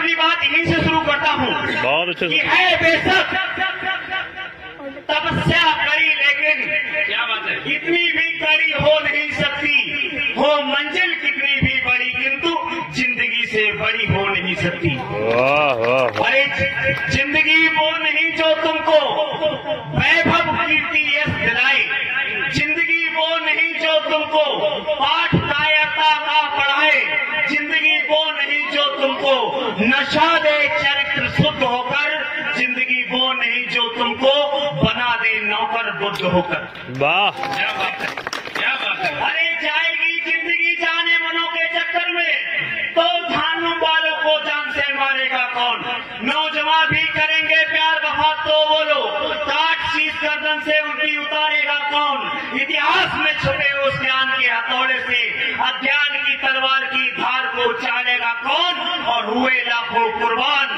अपनी बात यहीं से शुरू करता हूँ। बहुत अच्छे कि है बेशक तपस्या करी, लेकिन क्या बात है, इतनी भी कड़ी हो नहीं सकती। हो मंजिल कितनी भी बड़ी, किंतु जिंदगी से बड़ी हो नहीं सकती। वाह वाह। अरे जिंदगी वो नहीं जो तुमको वैभव कीर्ति यश दिलाए, जिंदगी वो नहीं जो तुमको पाठ कायरता का पढ़ाए, जिंदगी वो नहीं जो तुमको नशा दे चरित्र शुद्ध होकर, जिंदगी वो नहीं जो तुमको बना दे नौकर बुद्ध होकर। वाह, क्या बात है, क्या बात है। अरे जाएगी जिंदगी जाने मनों के चक्कर में, तो जानू वालों को जान से मारेगा कौन। नौजवान भी करेंगे प्यार वफा तो बोलो, काट शीश गर्दन से उनकी उतारेगा कौन। इतिहास में छुपे उस ज्ञान के हथौड़े से अज्ञान की तलवार की धार को चालेगा कौन। और हुए लाखों कुर्बान,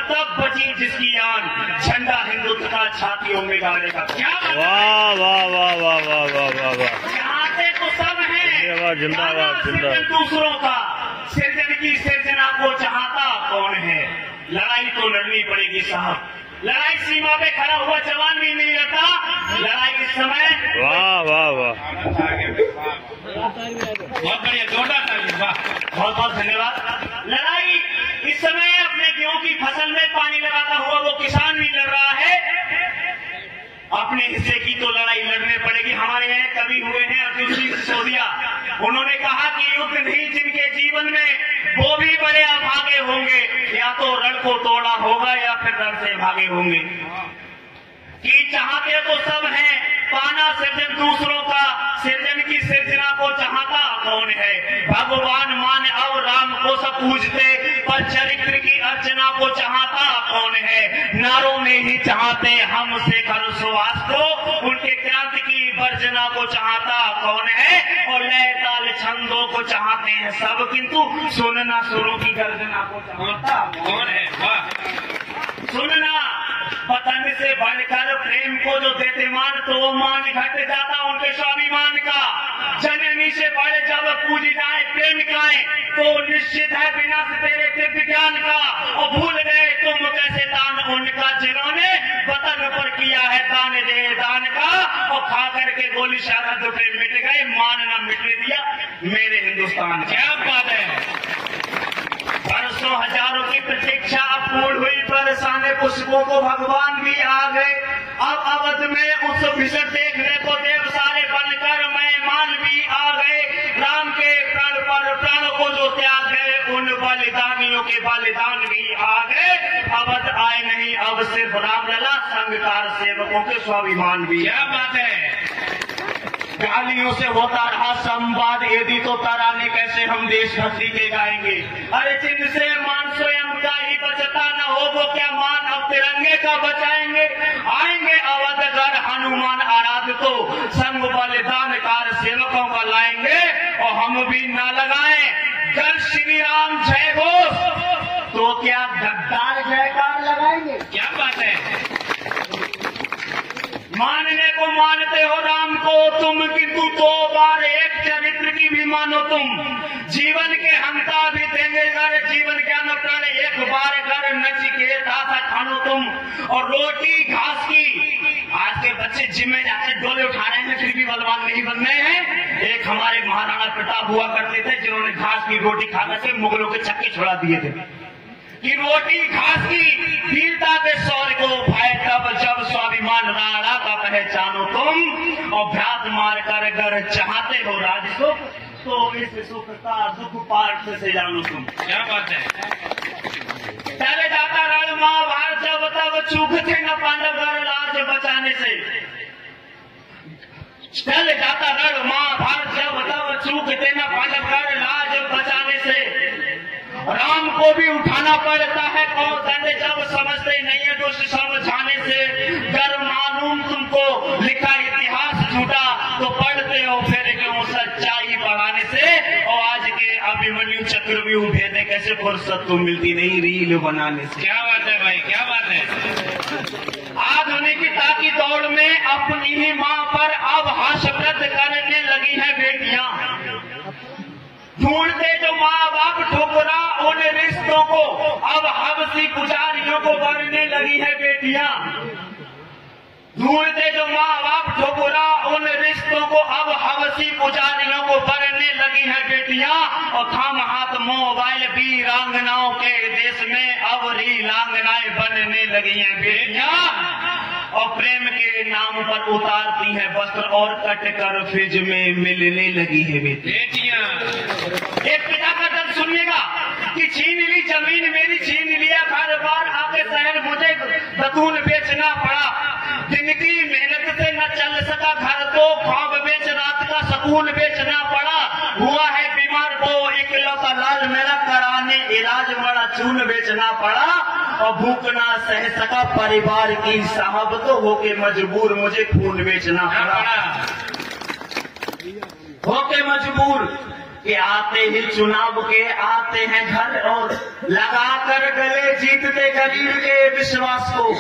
तब बची जिसकी आन, झंडा हिंदुत्व का छातियों में गाड़ेगा। क्या वाह वाह वाह वाह वाह वाह वाह वाह। चाहते तो सब है, जिंदाबाद जिंदाबाद। दूसरों का सृजन की सृजना को चाहता कौन है। लड़ाई तो लड़नी पड़ेगी साहब, लड़ाई सीमा पे खड़ा हुआ जवान भी नहीं रहता। लड़ाई इस समय, वाह वाह वाह, बहुत बढ़िया, जोरदार ताली, वाह। बहुत बहुत धन्यवाद। लड़ाई इस समय अपने गेहूं की फसल में पानी लगाता हुआ वो किसान भी लड़ रहा है। अपने हिस्से की तो लड़ाई लड़ने पड़ेगी। हमारे यहाँ कवि हुए हैं अर्जुन सिंह सिसोदिया, उन्होंने कहा कि युद्ध नहीं जिनके जीवन में वो भी बड़े अभागे होंगे, या तो रण को तोड़ा होगा या फिर रण से भागे होंगे। कि चाहते तो सब हैं, पाना सृजन दूसरों का, सृजन की सृजना को चाहता कौन है। भगवान मान और राम को सब पूजते, पर चरित्र की अर्चना को चाहता कौन है। नारों में ही चाहते हमसे करो सुवास को, उनके क्रांति की वर्जना को चाहता कौन है। और लय ताल छंदों को चाहते हैं सब, किंतु सुनना सुरों की गर्जना को चाहता कौन है, वाह। सुनना वतन से बढ़कर प्रेम को जो देते मान, तो वो मान घट जाता उनके स्वाभिमान का। जननी से बढ़ जब पूजी जाए प्रेम गाए, तो निश्चित है विनाश तेरे दिव्य ज्ञान का। और भूल गए तुम कैसे दान उनका, जिन्होंने वतन पर किया है दान दे दान का। और खा करके गोली शारद पे मिट गए, मान न मिटने दिया मेरे हिंदुस्तान। क्या बात है। बरसों हजारों की प्रतीक्षा पूर्ण हुई, बरसाने पुष्पों को भगवान भी आ गए। अब अवध में उस विषय देखने को देव सारे बनकर मेहमान भी आ गए। राम के प्राण पर प्राण को जो त्याग गए, उन बलिदानियों के बलिदान भी आ गए। अवध आए नहीं अब सिर्फ राम लला, संगकार सेवकों के स्वाभिमान भी। क्या बात है। गालियों से होता रहा संवाद, यदि तो तराने कैसे हम देशभक्ति के गाएंगे। अरे जिनसे मान स्वयं का ही बचता न हो, वो क्या मान अब तिरंगे का बचाएंगे। आएंगे अवध अगर हनुमान आराध, तो संग बलिदानकार सेवकों का लाएंगे। और हम भी न लगाएं जय श्री राम जय घोष, तो क्या गद्दार जयकार लगाएंगे। क्या बात है। मानने को मानते हो राम को तुम, किंतु 2 बार एक चरित्र की भी मानो तुम। जीवन के हंता भी देंगे घर, जीवन के न प्राण एक बार घर, नचिकेता सा ठानो तुम। और रोटी घास की, आज के बच्चे जिम में जाके डोले उठा रहे हैं, फिर भी बलवान नहीं बन रहे हैं। एक हमारे महाराणा प्रताप हुआ करते थे, जिन्होंने घास की रोटी खा करके मुगलों के छक्के छुड़ा दिए थे। कि रोटी घास की वीरता के शौर्य को भाई, तब जब स्वाभिमान राणा का पहचानो तुम। और भ्रात मार कर अगर चाहते हो राज सुख, तो इस सुख का दुख पाठ से जानो तुम। क्या बात है। चले जाता रण महाभारत, जब तब चूक थे न पांडव घर लाज बचाने से। चले जाता रण महाभारत, जब तब चूक थे न पांडव घर लाज बचाने से। राम को भी उठाना पड़ता है कौन दंड, जब समझते नहीं है दुष्ट समझाने से। कर मालूम तुमको लिखा इतिहास झूठा, तो पढ़ते हो फिर क्यों सच्चाई बढ़ाने से। और आज के अभिमन्यु चक्रव्यूह भेदे कैसे फुर्सत तो मिलती नहीं रील बनाने से। क्या बात है भाई, क्या बात है। आधुनिकता की दौड़ में अपनी ही मां पर अब हास्यप्रद करने लगी है बेटियां। ढूंढते जो माँ बाप ठुकरा उन रिश्तों को, अब हबसी पुजारियों को बनने लगी है बेटियां। ढूंढते जो माँ बाप ठुकरा उन रिश्तों को, अब हबसी पुजारियों को बनने लगी है बेटियां। और थाम हाथ मोबाइल वीरांगनाओं के देश में अब रीलांगनाएं बनने लगी हैं बेटियां। और प्रेम के नाम पर उतारती है वस्त्र और कट कर फ्रिज में मिलने लगी है बेटियां। एक पिता का दर्द सुनिएगा कि छीन ली जमीन मेरी, छीन लिया घर बार, आके शहर मुझे बतून बेचना पड़ा। दिन की मेहनत से न चल सका घर, तो ख्वाब बेच रात का सुकून बेचना पड़ा। हुआ है बीमार तो इकलौता लाल मेरा, कराने इलाज मरा चून बेचना पड़ा। और भूख ना सह सका परिवार की साहब, तो होके मजबूर मुझे खून बेचना पड़ा। होके मजबूर के आते ही चुनाव के आते हैं घर, और लगा कर गले जीतते गरीब के विश्वास को।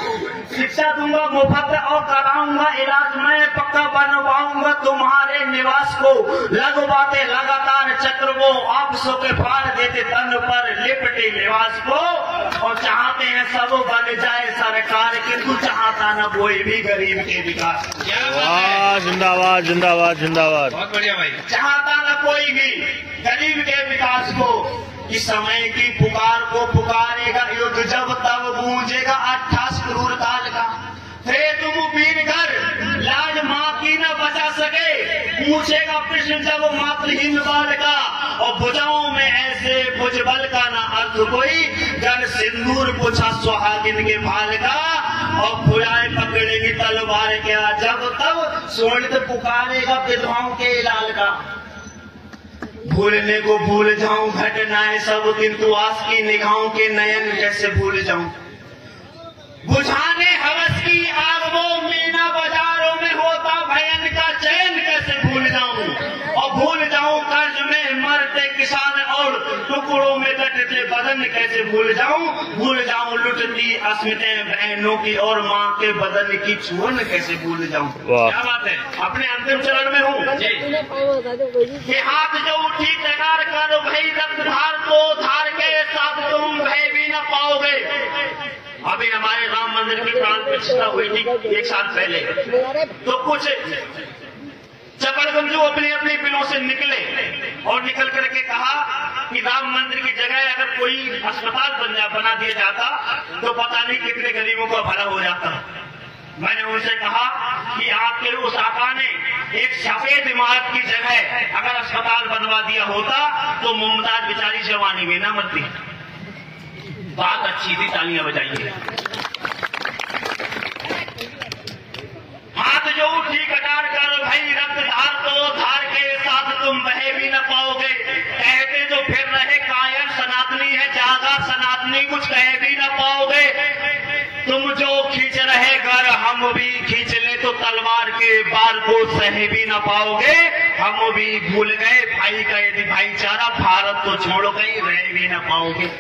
शिक्षा दूंगा मुफ्त और कराऊंगा इलाज, मैं पक्का बनवाऊंगा तुम्हारे निवास को। लगवाते लगातार चक्र वो आपसों के फाड़ देते तन पर लिपटे निवास को। और चाहते हैं सब बन जाए सरकार, किंतु चाहता न कोई भी गरीब के विकास। वाह, जिंदाबाद जिंदाबाद जिंदाबाद। बहुत बढ़िया भाई। चाहता न कोई भी गरीब के विकास को। इस समय की पुकार को पुकारेगा युद्ध, जब तब गूंजेगा 28 क्रूर काल का। थे तुम वीरगर लाज माँ की न बचा सके, पूछेगा प्रश्न जब मातृहीन बाल का। और भुजाओं में ऐसे भुजबल का न अर्थ कोई, जन सिंदूर पूछा सुहागिन के भाल का। और भुजाएं पकड़ेगी तलवार क्या, जब तब सोनित पुकारेगा विधवाओं के लाल का। भूलने को भूल जाऊं घटनाएं सब, किंतु आस की निगाहों के नयन कैसे भूल जाऊं। बुझाने हवस की आग वो मीना बाजारों में होता भयन का चयन कैसे भूल जाऊं। और भूल जाऊं कर्ज में मरते किसान, और टुकड़ों में कटते बदन कैसे भूल जाऊं। भूल जाऊं लुटती अस्मिताएं बहनों की, और माँ के बदन की छुअन कैसे भूल जाऊं। क्या बात है। अपने अंतिम चरण में हूँ ये हाथ जो उठी तैयार कर भाई रक्त धार, तो धार के साथ तुम भय भी न पाओगे। अभी हमारे राम मंदिर की प्राण प्रतिष्ठा हुई थी 1 साल पहले, तो कुछ चपड़गंजू अपनी अपनी बिलों से निकले और निकल करके कहा कि राम मंदिर की जगह अगर कोई अस्पताल बना दिया जाता तो पता नहीं कितने गरीबों का भला हो जाता। मैंने उनसे कहा कि आपके उस आका ने एक सफेद इमारत की जगह अगर अस्पताल बनवा दिया होता तो मुमताज बेचारी जवानी में ना मरती। बात अच्छी थी, तालियां बजाइए। हाथ जो उठी कटार कर भाई रक्त धार, तो धार के साथ तुम बह भी न पाओगे। कहते जो फिर रहे कायम सनातनी है जागा सनातनी, कुछ कह भी न पाओगे। तुम जो खींच रहे घर हम भी खींच ले, तो तलवार के बार को सह भी न पाओगे। हम भी भूल गए भाई का यदि भाईचारा, भारत तो छोड़ गई रह भी न पाओगे।